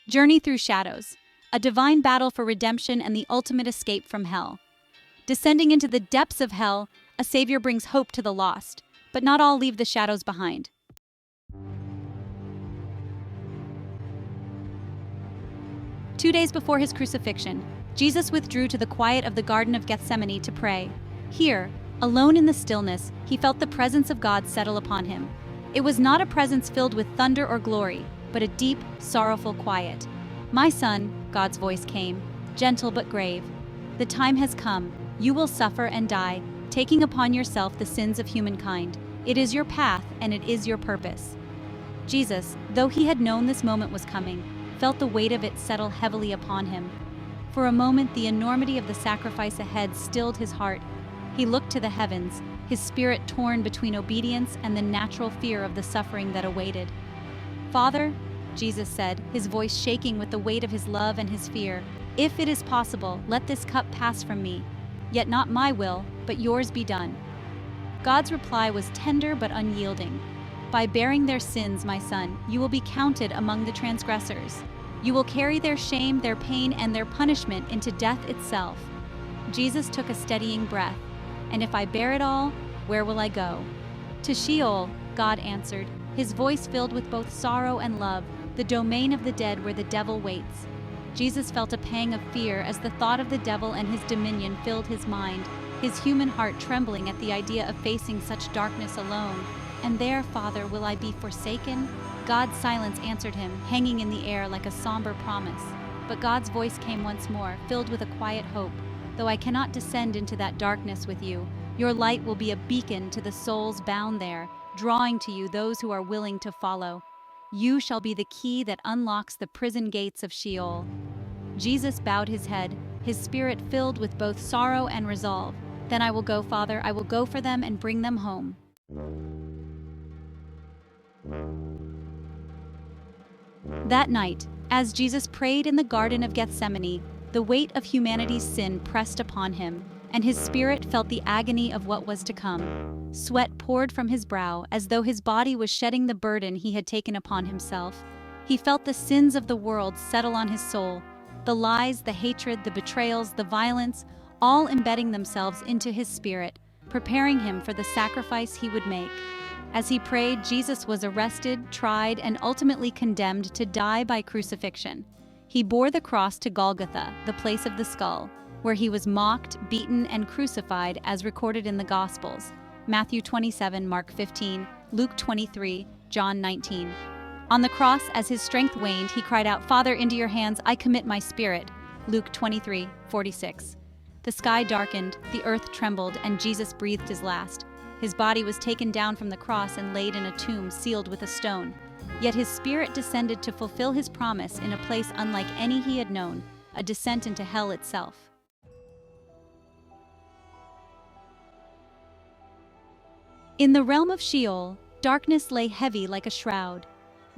Journey through shadows, a divine battle for redemption and the ultimate escape from hell. Descending into the depths of hell, a savior brings hope to the lost, but not all leave the shadows behind. 2 days before his crucifixion, Jesus withdrew to the quiet of the Garden of Gethsemane to pray. Here, alone in the stillness, he felt the presence of God settle upon him. It was not a presence filled with thunder or glory, but a deep, sorrowful quiet. "My son," God's voice came, gentle but grave. "The time has come. You will suffer and die, taking upon yourself the sins of humankind. It is your path and it is your purpose." Jesus, though he had known this moment was coming, felt the weight of it settle heavily upon him. For a moment, the enormity of the sacrifice ahead stilled his heart. He looked to the heavens, his spirit torn between obedience and the natural fear of the suffering that awaited. "Father," Jesus said, his voice shaking with the weight of his love and his fear, "if it is possible, let this cup pass from me. Yet not my will, but yours be done." God's reply was tender but unyielding. "By bearing their sins, my son, you will be counted among the transgressors. You will carry their shame, their pain, and their punishment into death itself." Jesus took a steadying breath. "And if I bear it all, where will I go?" "To Sheol," God answered, his voice filled with both sorrow and love, "the domain of the dead where the devil waits." Jesus felt a pang of fear as the thought of the devil and his dominion filled his mind, his human heart trembling at the idea of facing such darkness alone. "And there, Father, will I be forsaken?" God's silence answered him, hanging in the air like a somber promise. But God's voice came once more, filled with a quiet hope. "Though I cannot descend into that darkness with you, your light will be a beacon to the souls bound there, drawing to you those who are willing to follow. You shall be the key that unlocks the prison gates of Sheol." Jesus bowed his head, his spirit filled with both sorrow and resolve. "Then I will go, Father, I will go for them and bring them home." That night, as Jesus prayed in the Garden of Gethsemane, the weight of humanity's sin pressed upon him, and his spirit felt the agony of what was to come. Sweat poured from his brow as though his body was shedding the burden he had taken upon himself. He felt the sins of the world settle on his soul, the lies, the hatred, the betrayals, the violence, all embedding themselves into his spirit, preparing him for the sacrifice he would make. As he prayed, Jesus was arrested, tried, and ultimately condemned to die by crucifixion. He bore the cross to Golgotha, the place of the skull, where he was mocked, beaten, and crucified as recorded in the Gospels: Matthew 27, Mark 15, Luke 23, John 19. On the cross, as his strength waned, he cried out, "Father, into your hands I commit my spirit." Luke 23:46. The sky darkened, the earth trembled, and Jesus breathed his last. His body was taken down from the cross and laid in a tomb sealed with a stone. Yet his spirit descended to fulfill his promise in a place unlike any he had known, a descent into hell itself. In the realm of Sheol, darkness lay heavy like a shroud.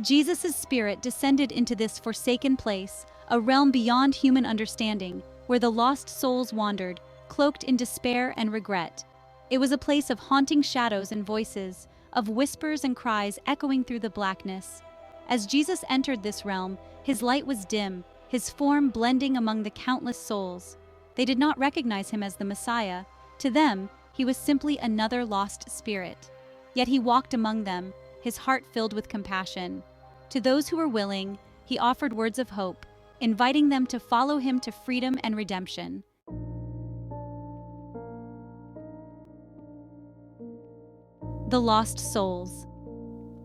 Jesus' spirit descended into this forsaken place, a realm beyond human understanding, where the lost souls wandered, cloaked in despair and regret. It was a place of haunting shadows and voices, of whispers and cries echoing through the blackness. As Jesus entered this realm, his light was dim, his form blending among the countless souls. They did not recognize him as the Messiah. To them, he was simply another lost spirit. Yet he walked among them, his heart filled with compassion. To those who were willing, he offered words of hope, inviting them to follow him to freedom and redemption. The lost souls.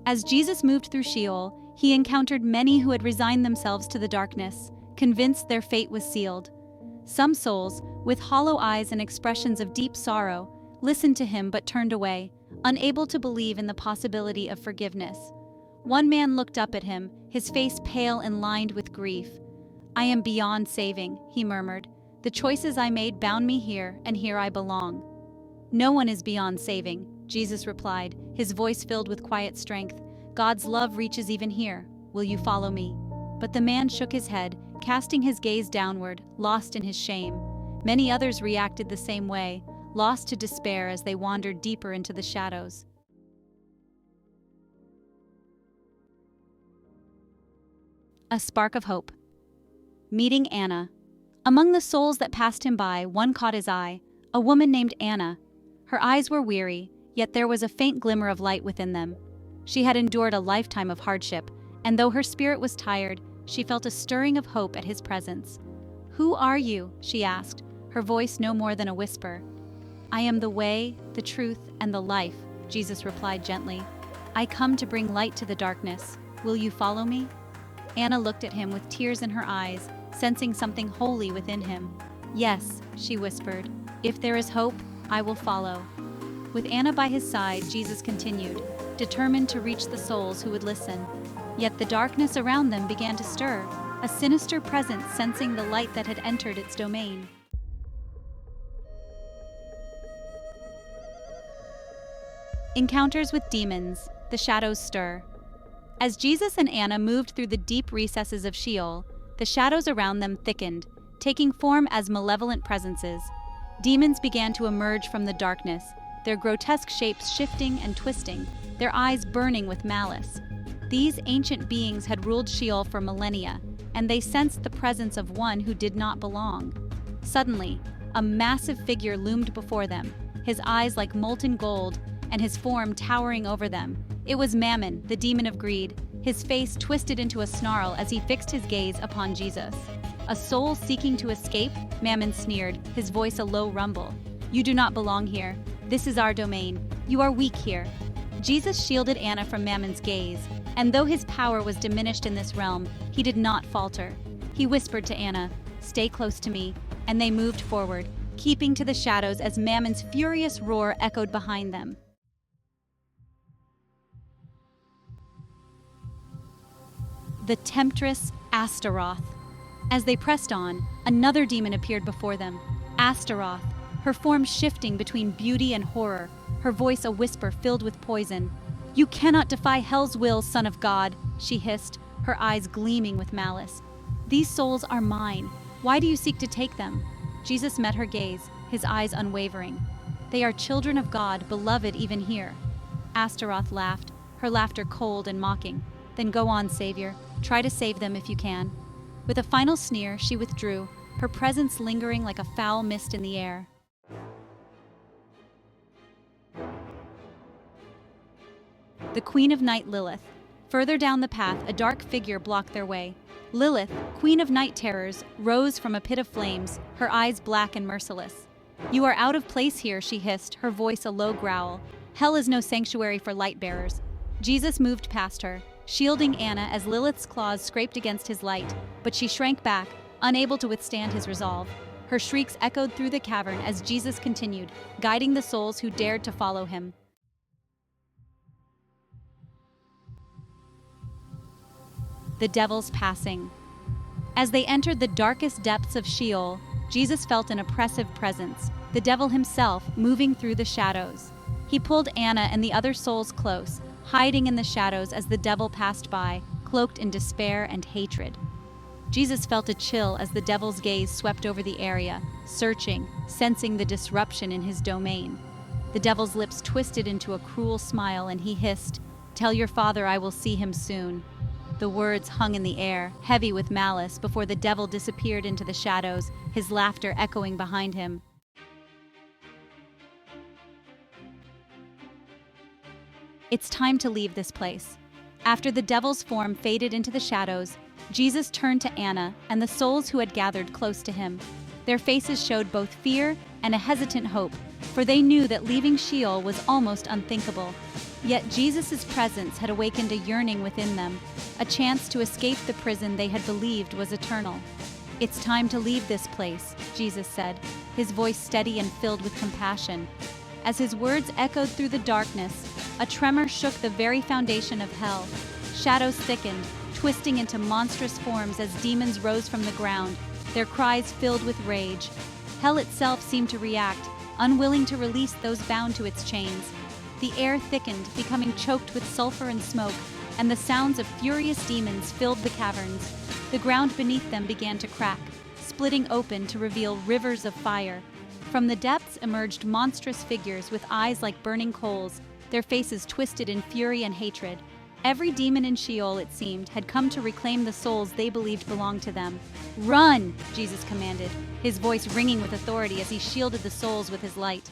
As Jesus moved through Sheol, he encountered many who had resigned themselves to the darkness, convinced their fate was sealed. Some souls, with hollow eyes and expressions of deep sorrow, listened to him but turned away, unable to believe in the possibility of forgiveness. One man looked up at him, his face pale and lined with grief. "I am beyond saving," he murmured. "The choices I made bound me here, and here I belong." "No one is beyond saving," Jesus replied, his voice filled with quiet strength. "God's love reaches even here. Will you follow me?" But the man shook his head, casting his gaze downward, lost in his shame. Many others reacted the same way, lost to despair as they wandered deeper into the shadows. A spark of hope. Meeting Anna. Among the souls that passed him by, one caught his eye, a woman named Anna. Her eyes were weary, yet there was a faint glimmer of light within them. She had endured a lifetime of hardship, and though her spirit was tired, she felt a stirring of hope at his presence. "Who are you?" she asked, her voice no more than a whisper. "I am the way, the truth, and the life," Jesus replied gently. "I come to bring light to the darkness. Will you follow me?" Anna looked at him with tears in her eyes, sensing something holy within him. "Yes," she whispered, "if there is hope, I will follow." With Anna by his side, Jesus continued, determined to reach the souls who would listen. Yet the darkness around them began to stir, a sinister presence sensing the light that had entered its domain. Encounters with demons, the shadows stir. As Jesus and Anna moved through the deep recesses of Sheol, the shadows around them thickened, taking form as malevolent presences. Demons began to emerge from the darkness, their grotesque shapes shifting and twisting, their eyes burning with malice. These ancient beings had ruled Sheol for millennia, and they sensed the presence of one who did not belong. Suddenly, a massive figure loomed before them, his eyes like molten gold, and his form towering over them. It was Mammon, the demon of greed, his face twisted into a snarl as he fixed his gaze upon Jesus. "A soul seeking to escape?" Mammon sneered, his voice a low rumble. "You do not belong here. This is our domain. You are weak here." Jesus shielded Anna from Mammon's gaze, and though his power was diminished in this realm, he did not falter. He whispered to Anna, "Stay close to me," and they moved forward, keeping to the shadows as Mammon's furious roar echoed behind them. The temptress Astaroth. As they pressed on, another demon appeared before them, Astaroth, her form shifting between beauty and horror, her voice a whisper filled with poison. "You cannot defy hell's will, Son of God," she hissed, her eyes gleaming with malice. "These souls are mine. Why do you seek to take them?" Jesus met her gaze, his eyes unwavering. "They are children of God, beloved even here." Astaroth laughed, her laughter cold and mocking. "Then go on, Savior. Try to save them if you can." With a final sneer, she withdrew, her presence lingering like a foul mist in the air. The Queen of Night, Lilith. Further down the path, a dark figure blocked their way. Lilith, Queen of Night Terrors, rose from a pit of flames, her eyes black and merciless. "You are out of place here," she hissed, her voice a low growl. "Hell is no sanctuary for light bearers." Jesus moved past her, shielding Anna as Lilith's claws scraped against his light, but she shrank back, unable to withstand his resolve. Her shrieks echoed through the cavern as Jesus continued, guiding the souls who dared to follow him. The Devil's Passing. As they entered the darkest depths of Sheol, Jesus felt an oppressive presence, the devil himself moving through the shadows. He pulled Anna and the other souls close, hiding in the shadows as the devil passed by, cloaked in despair and hatred. Jesus felt a chill as the devil's gaze swept over the area, searching, sensing the disruption in his domain. The devil's lips twisted into a cruel smile and he hissed, "Tell your father I will see him soon." The words hung in the air, heavy with malice, before the devil disappeared into the shadows, his laughter echoing behind him. It's time to leave this place. After the devil's form faded into the shadows, Jesus turned to Anna and the souls who had gathered close to him. Their faces showed both fear and a hesitant hope, for they knew that leaving Sheol was almost unthinkable. Yet Jesus' presence had awakened a yearning within them, a chance to escape the prison they had believed was eternal. "It's time to leave this place," Jesus said, his voice steady and filled with compassion. As his words echoed through the darkness, a tremor shook the very foundation of hell. Shadows thickened, twisting into monstrous forms as demons rose from the ground, their cries filled with rage. Hell itself seemed to react, unwilling to release those bound to its chains. The air thickened, becoming choked with sulfur and smoke, and the sounds of furious demons filled the caverns. The ground beneath them began to crack, splitting open to reveal rivers of fire. From the depths emerged monstrous figures with eyes like burning coals, their faces twisted in fury and hatred. Every demon in Sheol, it seemed, had come to reclaim the souls they believed belonged to them. "Run!" Jesus commanded, his voice ringing with authority as he shielded the souls with his light.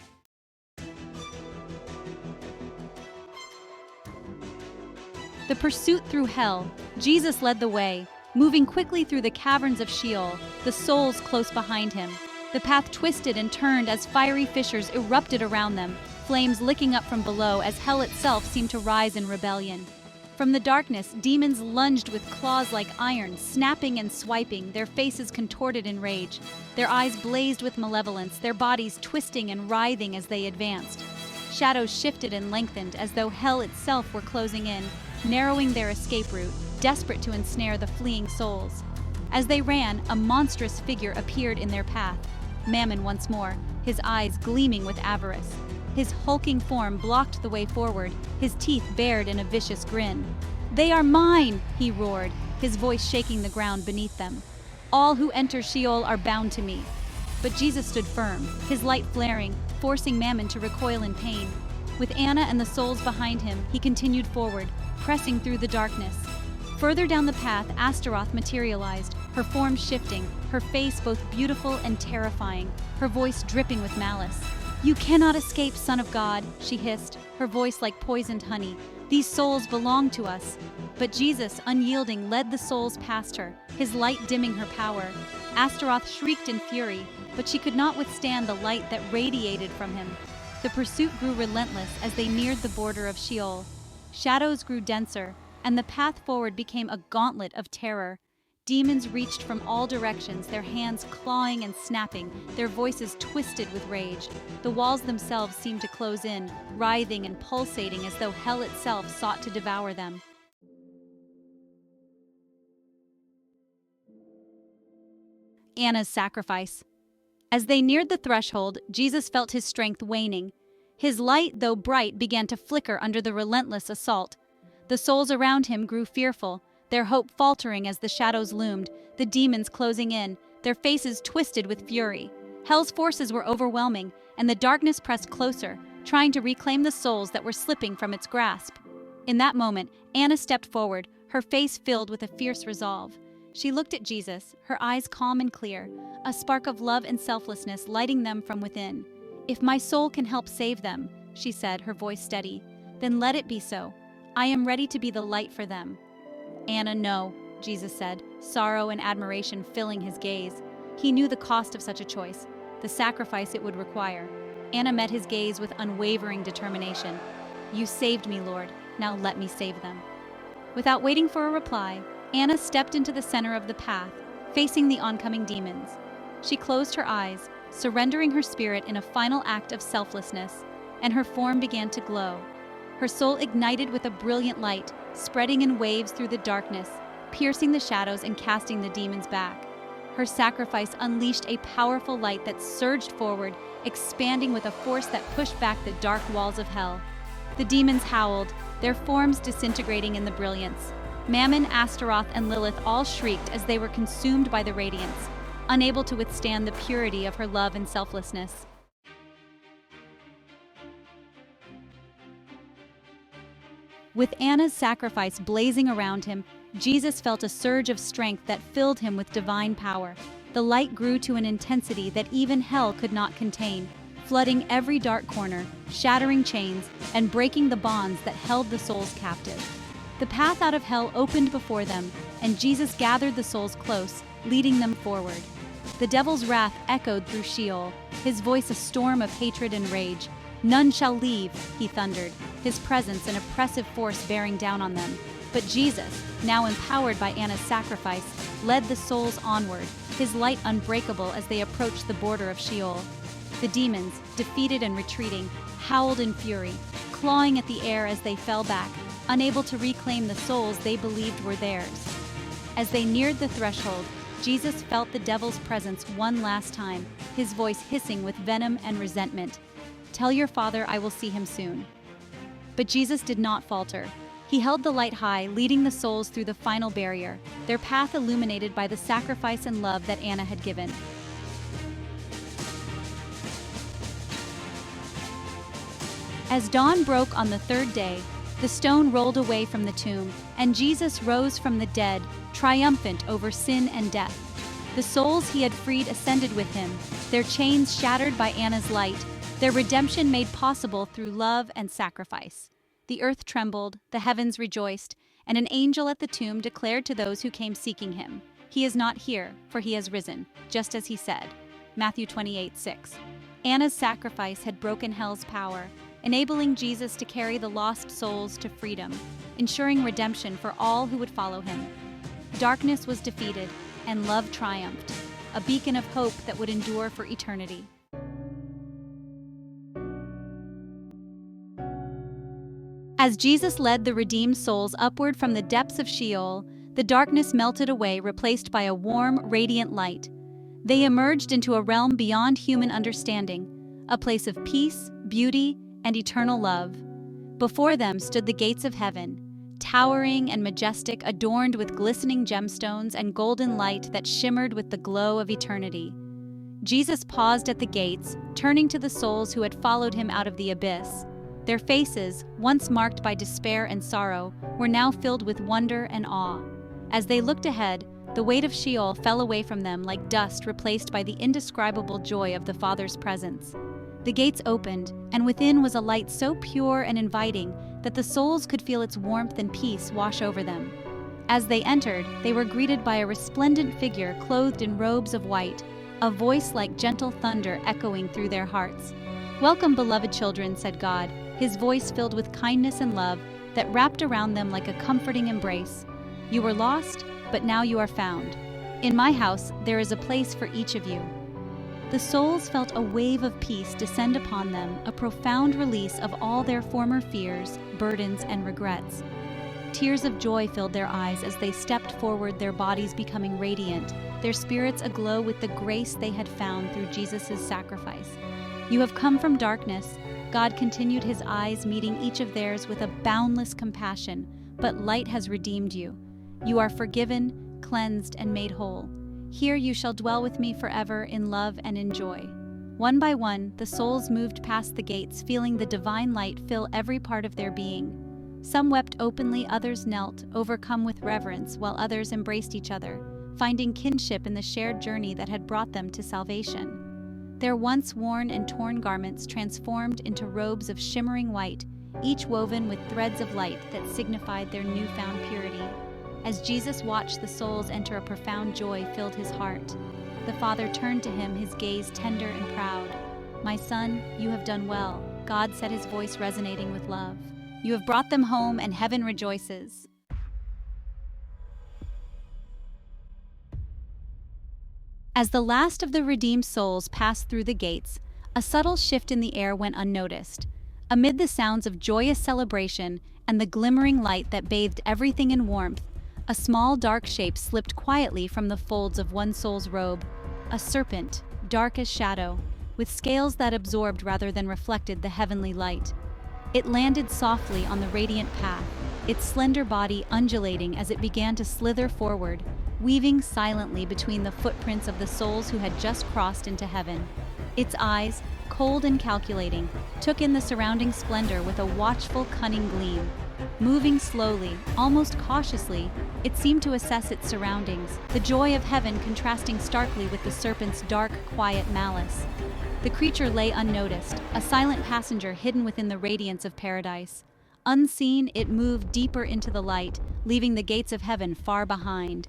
The pursuit through hell. Jesus led the way, moving quickly through the caverns of Sheol, the souls close behind him. The path twisted and turned as fiery fissures erupted around them, flames licking up from below as hell itself seemed to rise in rebellion. From the darkness, demons lunged with claws like iron, snapping and swiping, their faces contorted in rage. Their eyes blazed with malevolence, their bodies twisting and writhing as they advanced. Shadows shifted and lengthened as though hell itself were closing in, narrowing their escape route, desperate to ensnare the fleeing souls. As they ran, a monstrous figure appeared in their path. Mammon once more, his eyes gleaming with avarice. His hulking form blocked the way forward, his teeth bared in a vicious grin. "They are mine!" he roared, his voice shaking the ground beneath them. "All who enter Sheol are bound to me." But Jesus stood firm, his light flaring, forcing Mammon to recoil in pain. With Anna and the souls behind him, he continued forward, pressing through the darkness. Further down the path, Astaroth materialized, her form shifting, her face both beautiful and terrifying, her voice dripping with malice. "You cannot escape, Son of God," she hissed, her voice like poisoned honey. "These souls belong to us." But Jesus, unyielding, led the souls past her, his light dimming her power. Astaroth shrieked in fury, but she could not withstand the light that radiated from him. The pursuit grew relentless as they neared the border of Sheol. Shadows grew denser, and the path forward became a gauntlet of terror. Demons reached from all directions, their hands clawing and snapping, their voices twisted with rage. The walls themselves seemed to close in, writhing and pulsating as though hell itself sought to devour them. Anna's sacrifice. As they neared the threshold, Jesus felt his strength waning. His light, though bright, began to flicker under the relentless assault. The souls around him grew fearful, their hope faltering as the shadows loomed, the demons closing in, their faces twisted with fury. Hell's forces were overwhelming, and the darkness pressed closer, trying to reclaim the souls that were slipping from its grasp. In that moment, Anna stepped forward, her face filled with a fierce resolve. She looked at Jesus, her eyes calm and clear, a spark of love and selflessness lighting them from within. "If my soul can help save them," she said, her voice steady, "then let it be so. I am ready to be the light for them." "Anna, no," Jesus said, sorrow and admiration filling his gaze. He knew the cost of such a choice, the sacrifice it would require. Anna met his gaze with unwavering determination. "You saved me, Lord. Now let me save them." Without waiting for a reply, Anna stepped into the center of the path, facing the oncoming demons. She closed her eyes, surrendering her spirit in a final act of selflessness, and her form began to glow. Her soul ignited with a brilliant light, spreading in waves through the darkness, piercing the shadows and casting the demons back. Her sacrifice unleashed a powerful light that surged forward, expanding with a force that pushed back the dark walls of hell. The demons howled, their forms disintegrating in the brilliance. Mammon, Astaroth, and Lilith all shrieked as they were consumed by the radiance, unable to withstand the purity of her love and selflessness. With Anna's sacrifice blazing around him, Jesus felt a surge of strength that filled him with divine power. The light grew to an intensity that even hell could not contain, flooding every dark corner, shattering chains, and breaking the bonds that held the souls captive. The path out of hell opened before them, and Jesus gathered the souls close, leading them forward. The devil's wrath echoed through Sheol, his voice a storm of hatred and rage. "None shall leave," he thundered, his presence an oppressive force bearing down on them. But Jesus, now empowered by Anna's sacrifice, led the souls onward, his light unbreakable as they approached the border of Sheol. The demons, defeated and retreating, howled in fury, clawing at the air as they fell back, unable to reclaim the souls they believed were theirs. As they neared the threshold, Jesus felt the devil's presence one last time, his voice hissing with venom and resentment. "Tell your father I will see him soon." But Jesus did not falter. He held the light high, leading the souls through the final barrier, their path illuminated by the sacrifice and love that Anna had given. As dawn broke on the third day, The stone rolled away from the tomb, and Jesus rose from the dead, triumphant over sin and death. The souls he had freed ascended with him, their chains shattered by Anna's light, their redemption made possible through love and sacrifice. The earth trembled, the heavens rejoiced, and an angel at the tomb declared to those who came seeking him, "He is not here, for he has risen, just as he said." Matthew 28:6. Anna's sacrifice had broken hell's power, enabling Jesus to carry the lost souls to freedom, ensuring redemption for all who would follow him. Darkness was defeated, and love triumphed, a beacon of hope that would endure for eternity. As Jesus led the redeemed souls upward from the depths of Sheol, the darkness melted away, replaced by a warm, radiant light. They emerged into a realm beyond human understanding, a place of peace, beauty, and eternal love. Before them stood the gates of heaven, towering and majestic, adorned with glistening gemstones and golden light that shimmered with the glow of eternity. Jesus paused at the gates, turning to the souls who had followed him out of the abyss. Their faces, once marked by despair and sorrow, were now filled with wonder and awe. As they looked ahead, the weight of Sheol fell away from them like dust, replaced by the indescribable joy of the Father's presence. The gates opened, and within was a light so pure and inviting that the souls could feel its warmth and peace wash over them. As they entered, they were greeted by a resplendent figure clothed in robes of white, a voice like gentle thunder echoing through their hearts. "Welcome, beloved children," said God, his voice filled with kindness and love that wrapped around them like a comforting embrace. "You were lost, but now you are found. In my house there is a place for each of you." The souls felt a wave of peace descend upon them, a profound release of all their former fears, burdens, and regrets. Tears of joy filled their eyes as they stepped forward, their bodies becoming radiant, their spirits aglow with the grace they had found through Jesus' sacrifice. "You have come from darkness," God continued, his eyes meeting each of theirs with a boundless compassion, "but light has redeemed you. You are forgiven, cleansed, and made whole. Here you shall dwell with me forever in love and in joy." One by one, the souls moved past the gates, feeling the divine light fill every part of their being. Some wept openly, others knelt, overcome with reverence, while others embraced each other, finding kinship in the shared journey that had brought them to salvation. Their once worn and torn garments transformed into robes of shimmering white, each woven with threads of light that signified their newfound purity. As Jesus watched the souls enter, a profound joy filled his heart. The Father turned to him, his gaze tender and proud. "My son, you have done well," God said, his voice resonating with love. "You have brought them home, and heaven rejoices." As the last of the redeemed souls passed through the gates, a subtle shift in the air went unnoticed. Amid the sounds of joyous celebration and the glimmering light that bathed everything in warmth, a small dark shape slipped quietly from the folds of one soul's robe, a serpent, dark as shadow, with scales that absorbed rather than reflected the heavenly light. It landed softly on the radiant path, its slender body undulating as it began to slither forward, weaving silently between the footprints of the souls who had just crossed into heaven. Its eyes, cold and calculating, took in the surrounding splendor with a watchful, cunning gleam. Moving slowly, almost cautiously, it seemed to assess its surroundings, the joy of heaven contrasting starkly with the serpent's dark, quiet malice. The creature lay unnoticed, a silent passenger hidden within the radiance of paradise. Unseen, it moved deeper into the light, leaving the gates of heaven far behind.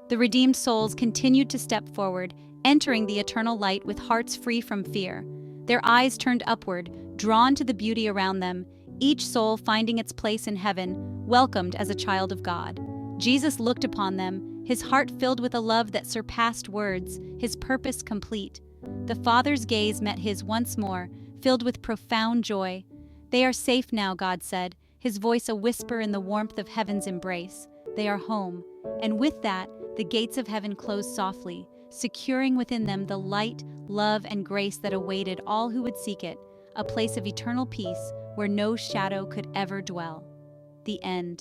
The redeemed souls continued to step forward, entering the eternal light with hearts free from fear. Their eyes turned upward, drawn to the beauty around them, each soul finding its place in heaven, welcomed as a child of God. Jesus looked upon them, his heart filled with a love that surpassed words, his purpose complete. The Father's gaze met his once more, filled with profound joy. "They are safe now," God said, his voice a whisper in the warmth of heaven's embrace. "They are home." And with that, the gates of heaven closed softly, securing within them the light, love, and grace that awaited all who would seek it, a place of eternal peace where no shadow could ever dwell. The end.